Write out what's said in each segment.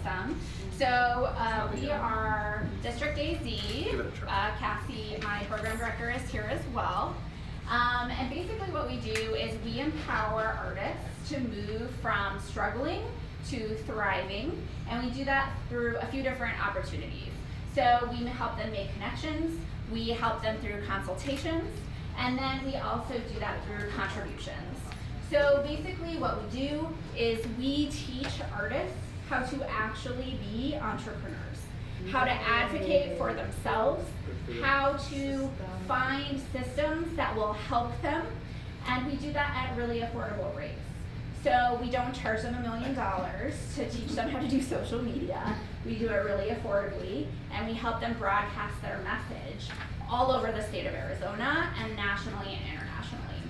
Awesome. So we are District AZ. Cassie, my program director, is here as well. And basically what we do is we empower artists to move from struggling to thriving, and we do that through a few different opportunities. So we help them make connections, we help them through consultations, and then we also do that through contributions. So basically what we do is we teach artists how to actually be entrepreneurs, how to advocate for themselves, how to find systems that will help them, and we do that at really affordable rates. So we don't charge them $1 million to teach them how to do social media. We do it really affordably, and we help them broadcast their message all over the state of Arizona and nationally and internationally.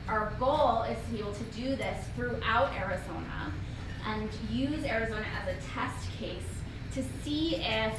Our goal is to be able to do this throughout Arizona and use Arizona as a test case to see if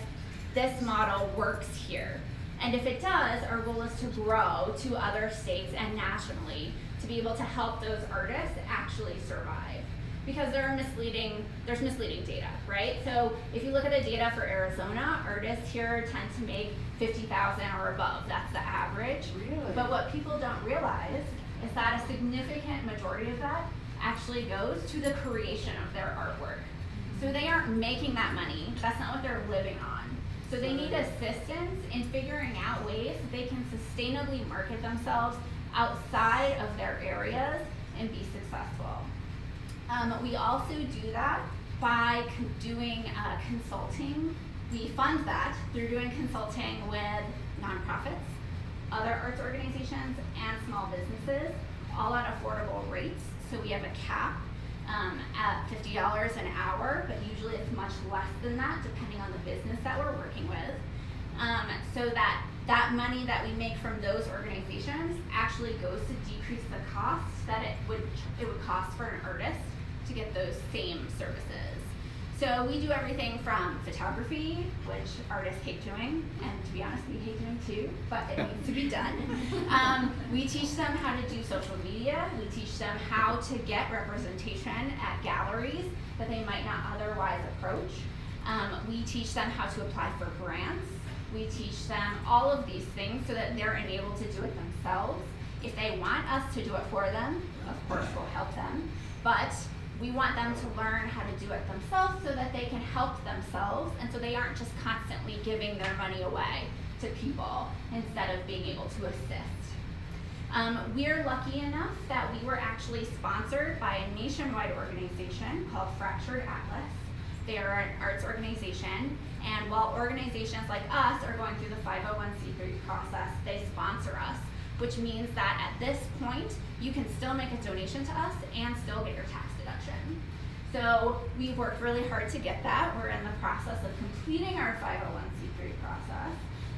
this model works here. And if it does, our goal is to grow to other states and nationally to be able to help those artists actually survive. Because there's misleading data, right? So if you look at the data for Arizona, artists here tend to make $50,000 or above. That's the average. Really? But what people don't realize is that a significant majority of that actually goes to the creation of their artwork. So they aren't making that money. That's not what they're living on. So they need assistance in figuring out ways that they can sustainably market themselves outside of their areas and be successful. We also do that by doing consulting. We fund that through doing consulting with nonprofits, other arts organizations, and small businesses, all at affordable rates. So we have a cap at $50 an hour, but usually it's much less than that depending on the business that we're working with. So that money that we make from those organizations actually goes to decrease the cost that it would cost for an artist to get those same services. So we do everything from photography, which artists hate doing, and to be honest, we hate doing too, but it needs to be done. We teach them how to do social media. We teach them how to get representation at galleries that they might not otherwise approach. We teach them how to apply for grants. We teach them all of these things so that they're enabled to do it themselves. If they want us to do it for them, of course we'll help them, but we want them to learn how to do it themselves so that they can help themselves, and so they aren't just constantly giving their money away to people instead of being able to assist. We're lucky enough that we were actually sponsored by a nationwide organization called Fractured Atlas. They are an arts organization, and while organizations like us are going through the 501c3 process, they sponsor us, which means that at this point, you can still make a donation to us and still get your tax deduction. So we worked really hard to get that. We're in the process of completing our 501c3 process.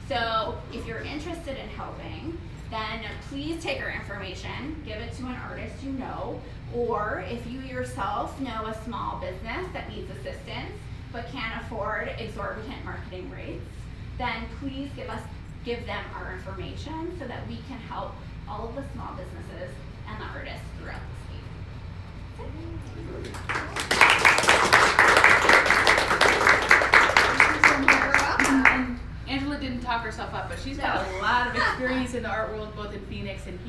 So if you're interested in helping, then please take our information, give it to an artist you know, or if you yourself know a small business that needs assistance but can't afford exorbitant marketing rates, then please give them our information so that we can help all of the small businesses and the artists throughout the state. And Angela didn't talk herself up, but she's got a lot of experience in the art world, both in Phoenix and here.